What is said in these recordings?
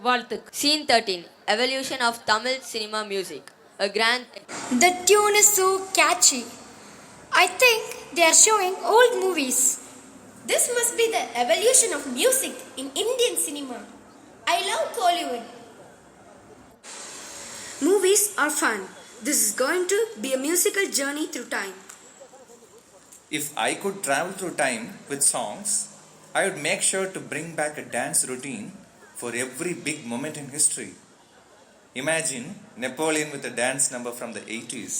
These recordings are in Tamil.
வாழ்த்துக்கள். Scene 13. Evolution of Tamil cinema music. A grand... The tune is so catchy. I think they are showing old movies. This must be the evolution of music in Indian cinema. I love Kollywood. Movies are fun. This is going to be a musical journey through time. If I could travel through time with songs, I would make sure to bring back a dance routine for every big moment in history. Imagine Napoleon with a dance number from the 80s.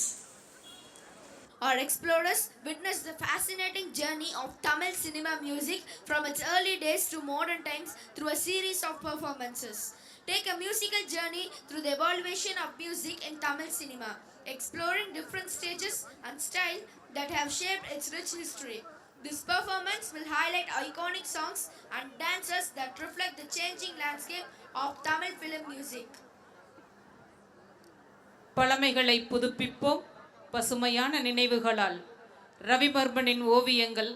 Our explorers witnessed the fascinating journey of Tamil cinema music from its early days to modern times through a series of performances. Take a musical journey through the evolution of music in Tamil cinema, exploring different stages and style that have shaped its rich history. This performance will highlight iconic songs and dances that reflect the changing landscape of Tamil film music. பழமைகளை புதுப்பிப்போம், பசுமையான நினைவுகளால். ரவிவர்மனின் ஓவியங்கள்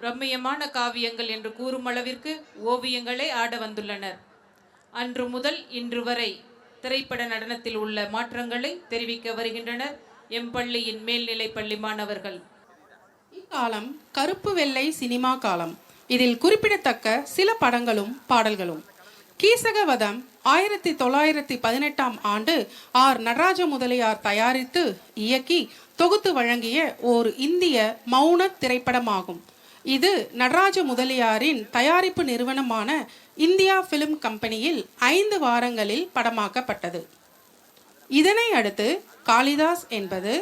ரம்மியமான காவியங்கள் என்று கூறும் அளவிற்கு ஓவியங்களே ஆட வந்துள்ளனர். அன்று முதல் இன்று வரை திரைப்பட நடனத்தில் உள்ள மாற்றங்களை தெரிவிக்க வருகின்றனர் எம் பள்ளியின் மேல்நிலை பள்ளி மாணவர்கள். இக்காலம் கருப்பு வெள்ளை சினிமா காலம். இதில் குறிப்பிடத்தக்க சில படங்களும் பாடல்களும். கீசகவதம் 1918 ஆண்டு ஆர் நடராஜ முதலியார் தயாரித்து இயக்கி தொகுத்து வழங்கிய ஓர் இந்திய மௌன திரைப்படமாகும். இது நடராஜ முதலியாரின் தயாரிப்பு நிறுவனமான இந்தியா பிலிம் கம்பெனியில் 5 வாரங்களில் படமாக்கப்பட்டது. இதனை அடுத்து காளிதாஸ் என்பது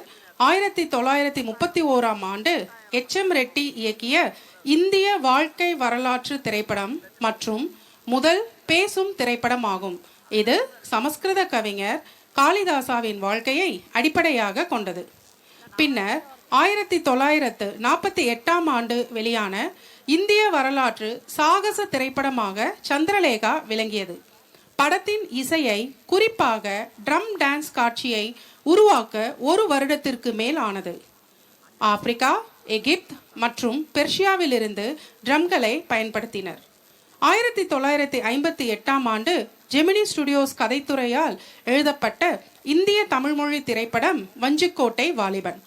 1931 ஆண்டு எச்.எம். ரெட்டி இயக்கிய இந்திய வாழ்க்கை வரலாற்று திரைப்படம் மற்றும் முதல் பேசும் திரைப்படமாகும். இது சமஸ்கிருத கவிஞர் காளிதாசாவின் வாழ்க்கையை அடிப்படையாக கொண்டது. பின்னர் 1948 ஆண்டு வெளியான இந்திய வரலாற்று சாகச திரைப்படமாக சந்திரலேகா விளங்கியது. படத்தின் இசையை குறிப்பாக ட்ரம் டான்ஸ் காட்சியை உருவாக்க 1 வருடத்திற்கு மேல் ஆனது. ஆப்பிரிக்கா, எகிப்து மற்றும் பெர்ஷியாவிலிருந்து ட்ரம்களை பயன்படுத்தினர். 1958 ஆண்டு ஜெமினி ஸ்டுடியோஸ் கதைத்துறையால் எழுதப்பட்ட இந்திய தமிழ்மொழி திரைப்படம் வஞ்சிக்கோட்டை வாலிபன்.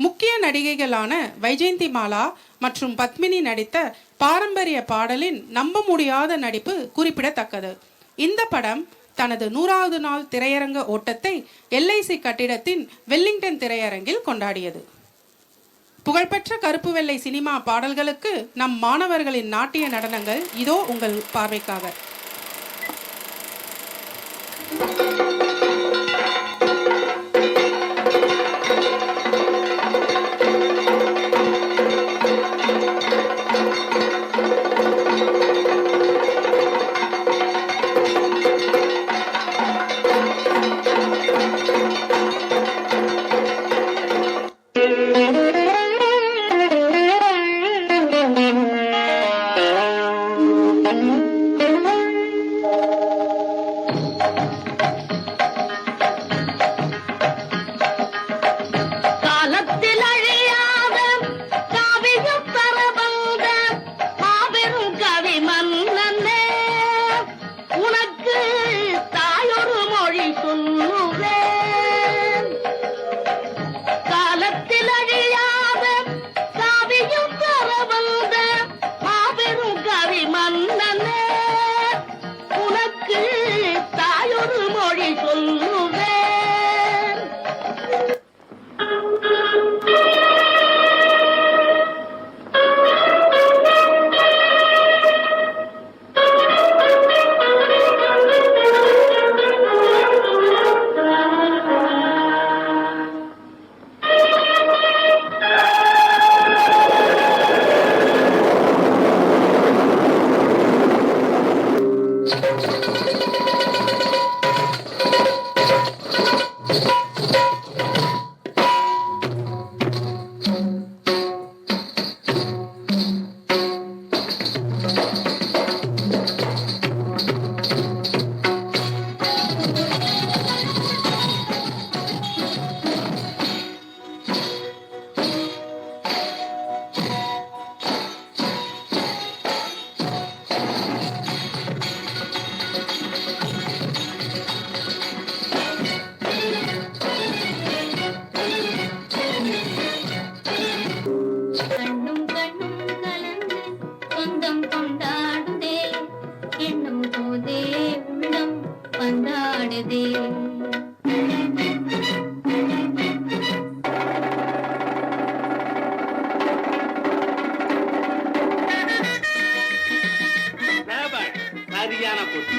முக்கிய நடிகைகளான வைஜெயந்தி மாலா மற்றும் பத்மினி நடித்த பாரம்பரிய பாடலின் நம்ப முடியாத நடிப்பு குறிப்பிடத்தக்கது. இந்த படம் தனது 100வது நாள் திரையரங்க ஓட்டத்தை எல்ஐசி கட்டிடத்தின் வெல்லிங்டன் திரையரங்கில் கொண்டாடியது. புகழ்பெற்ற கருப்பு வெள்ளை சினிமா பாடல்களுக்கு நம் மாணவர்களின் நாட்டிய நடனங்கள் இதோ உங்கள் பார்வைக்காக. வந்தாடுதே. சரியான போட்டி.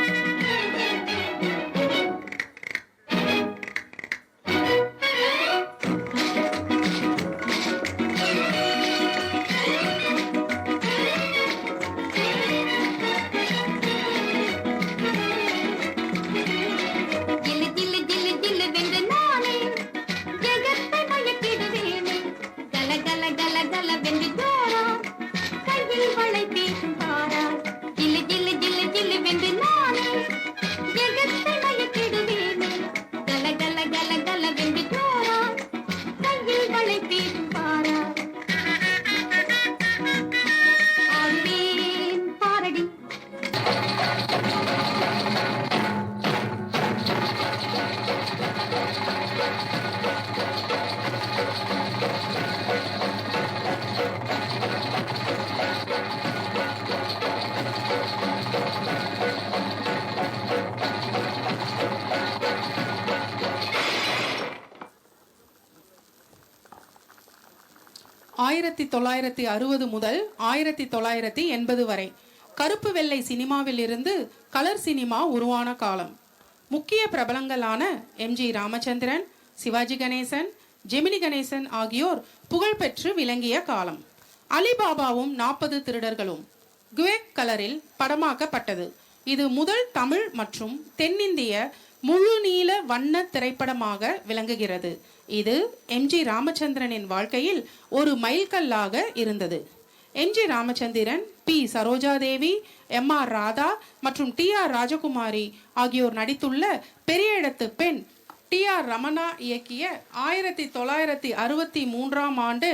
ஜில்லு ஜில்லு ஜில்லு ஜில்லு வென்று நானே ஜெகத்தை மயக்கிடுவேனே. கல கல கல கல வென்று ஜோரா கையில் வளை பேசும் பாரா. ஜில்லு ஜில்லு ஜில்லு ஜில்லு வென்று நானே ஜெகத்தை மயக்கிடுவேனே. கல கல கல கல வென்று ஜோரா கையில் வளை பேசும் பாரா. ஆடுவேன் பாரடி. ஆயிரத்தி 1960 முதல் 1980 வரை கருப்பு வெள்ளை சினிமாவில் இருந்து கலர் சினிமா உருவான காலம். முக்கிய பிரபலங்களான எம்ஜி ராமச்சந்திரன், சிவாஜி கணேசன், ஜெமினி கணேசன் ஆகியோர் புகழ்பெற்று விளங்கிய காலம். அலிபாபாவும் 40 திருடர்களும் குவேக் கலரில் படமாக்கப்பட்டது. இது முதல் தமிழ் மற்றும் தென்னிந்திய முழு நீள வண்ண திரைப்படமாக விளங்குகிறது. இது எம்ஜி ராமச்சந்திரனின் வாழ்க்கையில் ஒரு மைல்கல்லாக இருந்தது. MG Ramachandran, B Sarojadevi, MR. Radha மற்றும் டி.ஆர். ராஜகுமாரி ஆகியோர் நடித்துள்ள பெரிய இடத்து பெண் டி.ஆர். ரமணா இயக்கிய 1963ஆம் ஆண்டு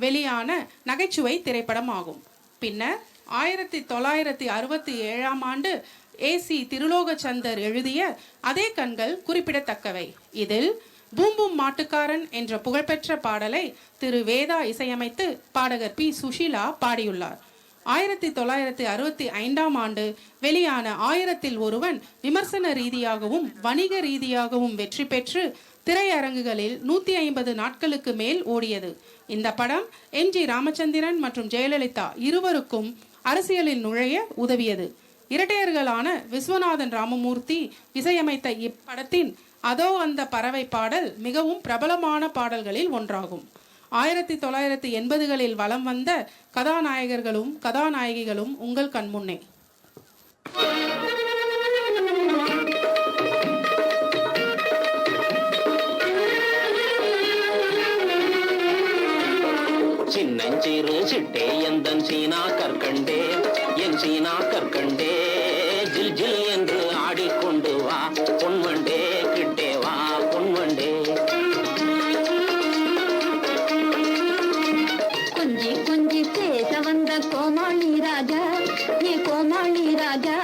வெளியான நகைச்சுவை திரைப்படம் ஆகும். பின்னர் 1967ஆம் ஆண்டு ஏசி திருலோகச்சந்தர் எழுதிய அதே கண்கள் குறிப்பிடத்தக்கவை. இதில் பூம் பூம் மாட்டுக்காரன் என்ற புகழ்பெற்ற பாடலை திரு வேதா இசையமைத்து பாடகர் பி சுஷீலா பாடியுள்ளார். 1965ஆம் ஆண்டு வெளியான 1000ல் ஒருவன் விமர்சன ரீதியாகவும் வணிக ரீதியாகவும் வெற்றி பெற்று திரையரங்குகளில் 150 நாட்களுக்கு மேல் ஓடியது. இந்த படம் எம்ஜி ராமச்சந்திரன் மற்றும் ஜெயலலிதா இருவருக்கும் அரசியலில் நுழைய உதவியது. இரட்டையர்களான விஸ்வநாதன் ராமமூர்த்தி இசையமைத்த இப்படத்தின் அதோ அந்த பறவை பாடல் மிகவும் பிரபலமான பாடல்களில் ஒன்றாகும். 1980களில் வலம் வந்த கதாநாயகர்களும் கதாநாயகிகளும் உங்கள் கண்முன்னே. சின்னஞ்சிறு சிட்டே எந்தன் சீனா கற்கண்டே, என் சீனா கற்கண்டே, ஜில் ஜில் என்று ஆடிக்கொண்டு வா பொன்வண்டே, கிட்டே வா பொன்வண்டே. கொஞ்சி கொஞ்சி பேச வந்த கோமாளி ராஜா, நீ கோமாளி ராஜா,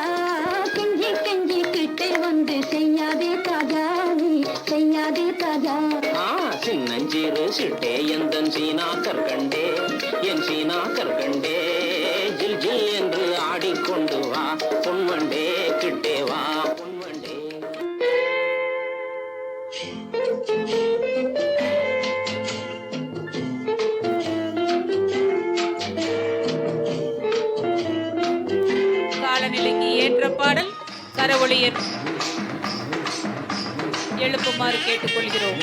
கெஞ்சி கெஞ்சி கிட்டே வந்து செய்யாதே தாஜா, நீ செய்யாதே தாஜா. சின்னஞ்சிறு சிட்டே எந்தன் சீனா கற்கண்டே, என் சீனா கற்கண்டே, ஜில் ஜில் என்று ஆடிக்கொண்டு வா பொன்வண்டே, கிட்டே வா பொன்வண்டே. காலநிலைக்கு ஏற்ற பாடல் கரவொளியர் எழுப்புமாறு கேட்டுக்கொள்கிறோம்.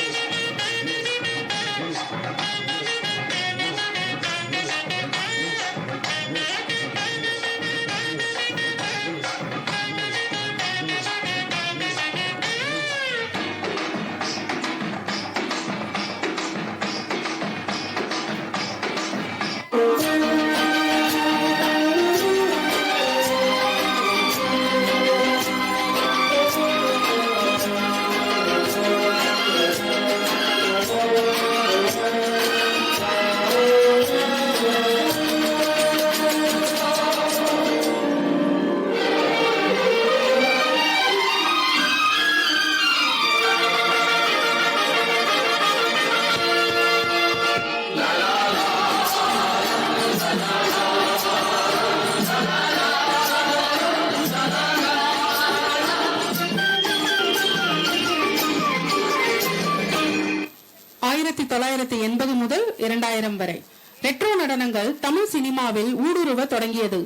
1980 முதல் 2000 வரை ரெட்ரோ நடனங்கள் தமிழ் சினிமாவில் ஊடுருவ தொடங்கியது.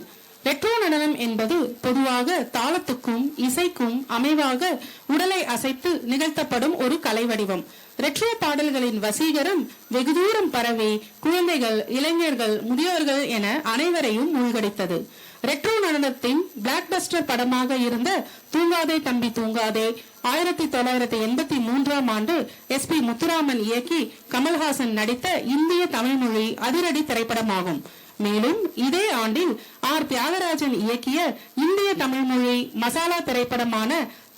ரெட்ரோ நடனம் என்பது பொதுவாக தாளத்துக்கும் இசைக்கும் அமைவாக உடலை அசைத்து நிகழ்த்தப்படும் ஒரு கலை வடிவம். ரெட்ரோ பாடல்களின் வசீகரம் வெகு தூரம் பரவி குழந்தைகள், இளைஞர்கள், முதியோர்கள் என அனைவரையும் மூழ்கடித்தது. ரெட்ரோ நடனத்தின் பிளாக் பஸ்டர் படமாக இருந்த தூங்காதே தம்பி தூங்காதே 1983 ஆண்டு SP முத்துராமன் இயக்கி கமல்ஹாசன் நடித்த இந்திய தமிழ் மொழி அதிரடி திரைப்படமாகும். மேலும் இதே ஆண்டில் ஆர் தியாகராஜன் இயக்கிய இந்திய தமிழ் மொழி மசாலா திரைப்படமான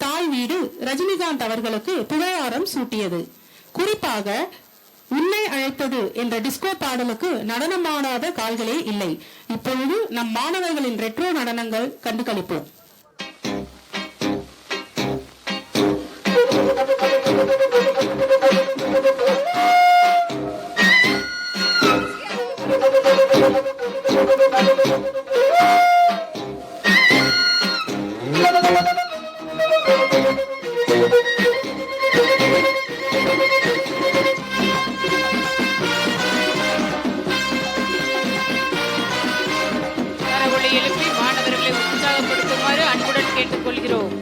தாய் வீடு ரஜினிகாந்த் அவர்களுக்கு புகழாரம் சூட்டியது. குறிப்பாக உன்னை அழைத்தது என்ற டிஸ்கோ பாடலுக்கு நடனமாடாத கால்களே இல்லை. இப்பொழுது நம் மாணவர்களின் ரெட்ரோ நடனங்கள் கண்டு களிப்போம். கரவொலி எழுப்பி மாணவர்களை உற்சாகப்படுத்துமாறு அன்புடன் கேட்டுக்கொள்கிறோம்.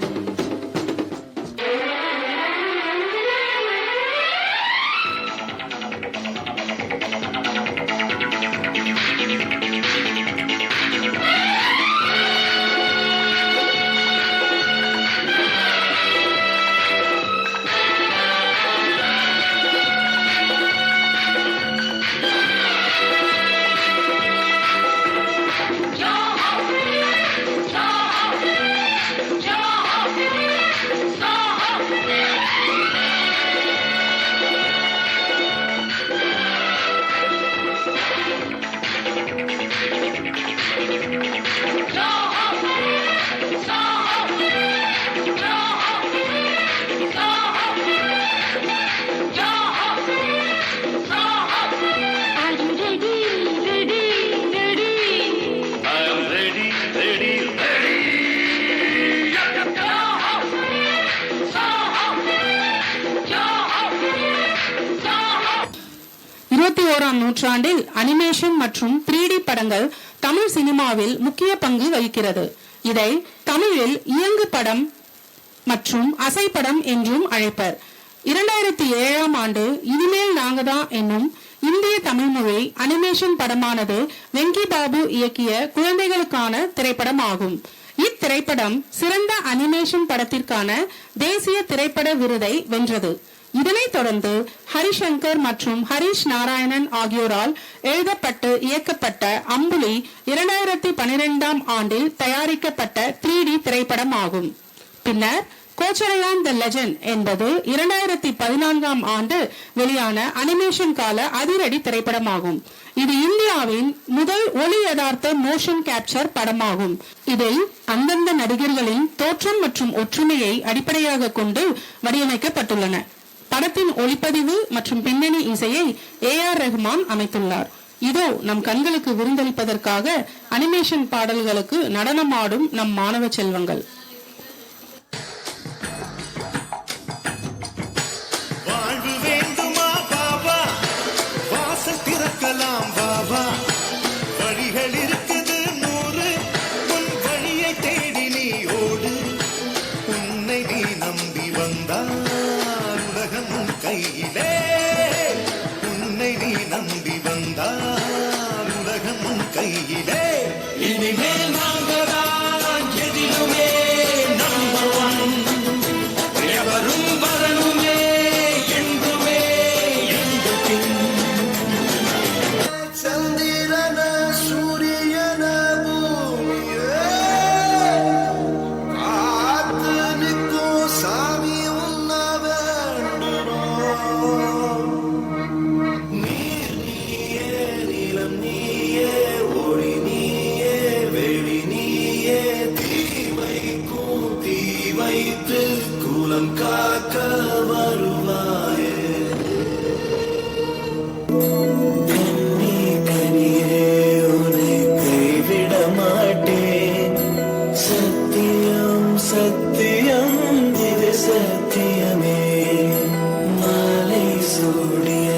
நூற்றாண்டில் அனிமேஷன் மற்றும் 3D படங்கள் தமிழ் சினிமாவில் முக்கிய பங்கு வகிக்கிறது. இதை தமிழில் இயங்கு படம் மற்றும் அசைப்படம் என்றும் அழைப்பர். 2007 ஆண்டு இனிமேல் நாங்கதான் என்னும் இந்திய தமிழ் மொழி அனிமேஷன் படமானது வெங்கி பாபு இயக்கிய குழந்தைகளுக்கான திரைப்படம் ஆகும். இத்திரைப்படம் சிறந்த அனிமேஷன் படத்திற்கான தேசிய திரைப்பட விருதை வென்றது. இதனைத் தொடர்ந்து ஹரிசங்கர் மற்றும் ஹரிஷ் நாராயணன் ஆகியோரால் எழுதப்பட்டு இயக்கப்பட்ட அம்புலி 2012 ஆண்டில் தயாரிக்கப்பட்ட 3D திரைப்படம் ஆகும். பின்னர் கோச்சடையான் தி லெஜெண்ட் என்பது 2014 ஆண்டு வெளியான அனிமேஷன் கால அதிரடி திரைப்படமாகும். இது இந்தியாவின் முதல் ஒளி யதார்த்த மோஷன் கேப்சர் படமாகும். இதில் அந்தந்த நடிகர்களின் தோற்றம் மற்றும் ஒற்றுமையை அடிப்படையாக கொண்டு வடிவமைக்கப்பட்டுள்ளன. படத்தின் ஒளிப்பதிவு மற்றும் பின்னணி இசையை AR ரஹ்மான் அமைத்துள்ளார். இதோ நம் கண்களுக்கு விருந்தளிப்பதற்காக அனிமேஷன் பாடல்களுக்கு நடனமாடும் நம் மாணவ செல்வங்கள். வாழ்வு வேண்டுமா பாபா, வாசல் திறக்கலாம் பாபா, வழிகள் இருக்குது 100, உன் வழியை தேடி நீ ஓடு, உன்னை நீ நம்பி வந்தால் உலகம் உன் கையிலே, உன்னை நீ நம்பி வந்தால் உலகம் உன் கையிலே, இனிமேல் நாங்கதான் எதிலுமே நம்பர் 1, எவரும் வரணுமே என்றுமே என்றும். சந்திரன சூரியன பூமியே காத்து நிற்கும் சாமி உன்ன வேண்டுறோம். நீர் நீயே, நிலம் நீயே, ஒளி நீயே, வெளி நீயே, தீமைக்கும் தீ வைத்து குலம் காக்க வருவாயே. கண்ணி கனியே உன்னை கைவிட மாட்டேன், சத்தியம் சத்தியம் இது சத்தியமே, மாலை சூடிய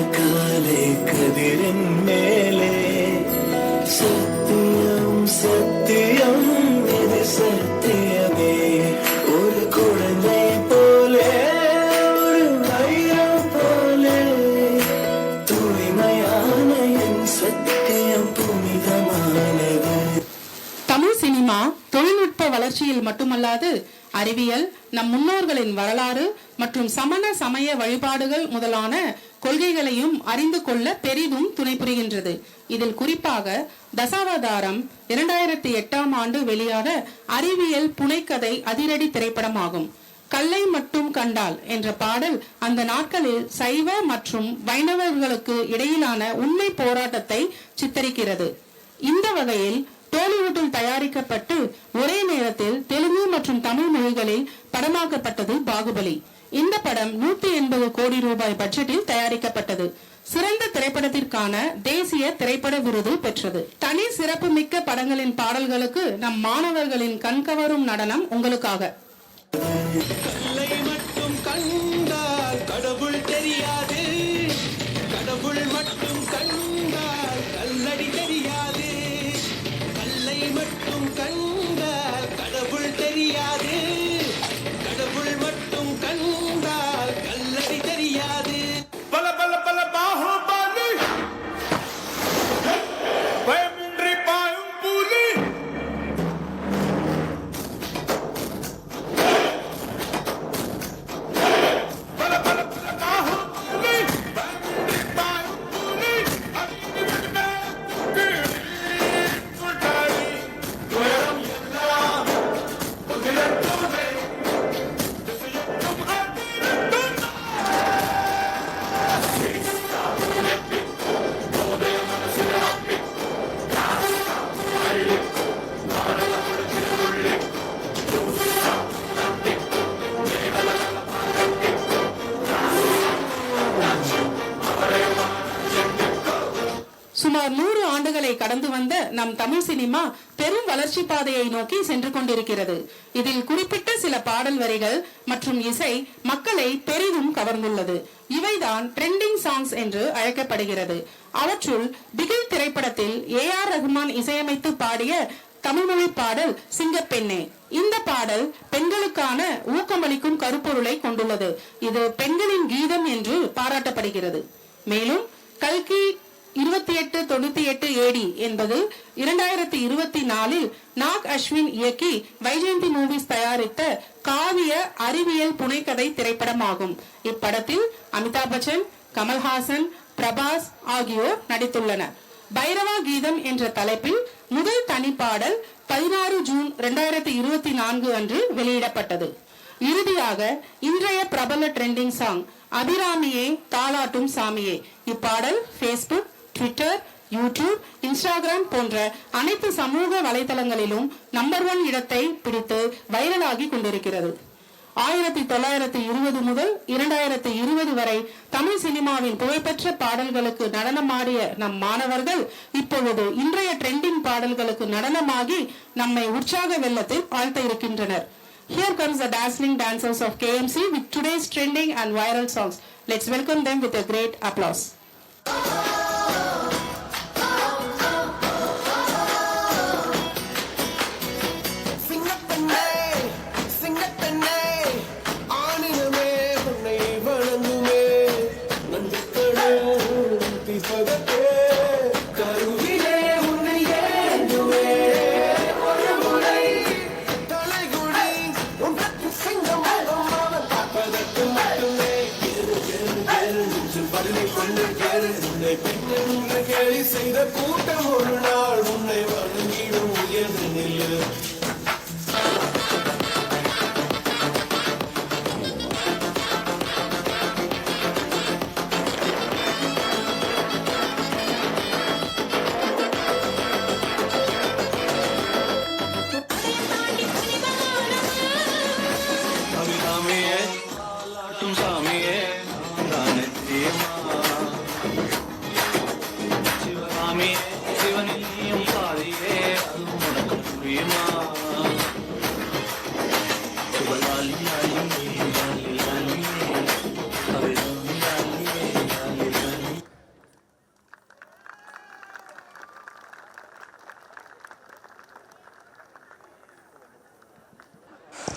வளர்ச்சியில் மட்டுமல்லாது அறிவியல், நம் முன்னோர்களின் வரலாறு மற்றும் சமண சமய வழிபாடுகள் முதலான கொள்கைகளையும் அறிந்து கொள்ள பெரிதும் துணை புரிகின்றது. இதில் குறிப்பாக தசாவதாரம் 2008ஆம் ஆண்டு வெளியான அறிவியல் புனைக்கதை அதிரடி திரைப்படமாகும். கல்லை மட்டும் கண்டால் என்ற பாடல் அந்த நாட்களில் சைவ மற்றும் வைணவர்களுக்கு இடையிலான உண்மை போராட்டத்தை சித்தரிக்கிறது. இந்த வகையில் டோலிவுட்டில் தயாரிக்கப்பட்டு ஒரே நேரத்தில் தெலுங்கு மற்றும் தமிழ் மொழிகளில் படமாக்கப்பட்டது பாகுபலி. இந்த படம் 180 கோடி ரூபாய் பட்ஜெட்டில் தயாரிக்கப்பட்டது. சிறந்த திரைப்படத்திற்கான தேசிய திரைப்பட விருது பெற்றது. தனி சிறப்பு மிக்க படங்களின் பாடல்களுக்கு நம் மாணவர்களின் கண்கவரும் நடனம் உங்களுக்காக. கல்லை மட்டும் கண்டால் கடவுள் தெரியாது, கடவுள் மட்டும் கண்டால் கல்லடி தெரியாது. கல்லை மட்டும் கண்டால் கடவுள் தெரியாது, கடவுள் மட்டும் கண்டால் கல்லடி தெரியாது. பல பல பல பாகுபாடு பயமின்றி பாயும் புலி. சுமார் 100 ஆண்டுகளை கடந்து வந்த நம் தமிழ் சினிமா பெரும் வளர்ச்சி பாதையை நோக்கி சென்று கொண்டிருக்கிறது. இதில் குறிப்பிட்ட சில பாடல் வரிகள் மற்றும் இசை மக்களை பெரிதும் கவர்ந்துள்ளது. இவைதான் ட்ரெண்டிங் சாங்ஸ் என்று அழைக்கப்படுகிறது. அவற்றுள் பிகில் திரைப்படத்தில் AR ரஹ்மான் இசையமைத்து பாடிய தமிழ்மொழி பாடல் சிங்கப்பெண்ணே. இந்த பாடல் பெண்களுக்கான ஊக்கமளிக்கும் கருப்பொருளை கொண்டுள்ளது. இது பெண்களின் கீதம் என்று பாராட்டப்படுகிறது. மேலும் கல்கி 2898 AD என்பது 2024 நாக் அஸ்வின் இயக்கி வைஜெயந்தி மூவிஸ் தயாரித்த காவிய அறிவியல் புனைக்கதை திரைப்படமாகும். இப்படத்தில் அமிதாப் பச்சன், கமல்ஹாசன், பிரபாஸ் ஆகியோர் நடித்துள்ளனர். பைரவா கீதம் என்ற தலைப்பில் முதல் தனிப்பாடல் 16 ஜூன் 2024 அன்று வெளியிடப்பட்டது. இறுதியாக இன்றைய பிரபல ட்ரெண்டிங் சாங் அபிராமியே தாலாட்டும் சாமியே. இப்பாடல் Facebook, ட்விட்டர், யூடியூப், இன்ஸ்டாகிராம் போன்ற அனைத்து சமூக வலைதளங்களிலும் நம்பர் 1 இடத்தை பிடித்து வைரலாகி கொண்டிருக்கிறது. 1920 முதல் 2020 வரை தமிழ் சினிமாவின் புகழ்பெற்ற பாடல்களுக்கு நடனமாடிய நம் மாணவர்கள் இப்பொழுது இன்றைய ட்ரெண்டிங் பாடல்களுக்கு நடனமாகி நம்மை உற்சாக வெள்ளத்தில் ஆழ்த்த இருக்கின்றனர். Here comes the dazzling dancers of KMC with today's trending and viral songs. Let's welcome them with a great applause. செய்த கூட்டம் ஒரு நாள் உன்னை வணங்கிடும் உயர்ந்து நில்லு. அபிராமியே தாலாட்டும் சாமியே சிவகாமியே சிவனியும் பாதியே அது உனக்கு புரியுமா?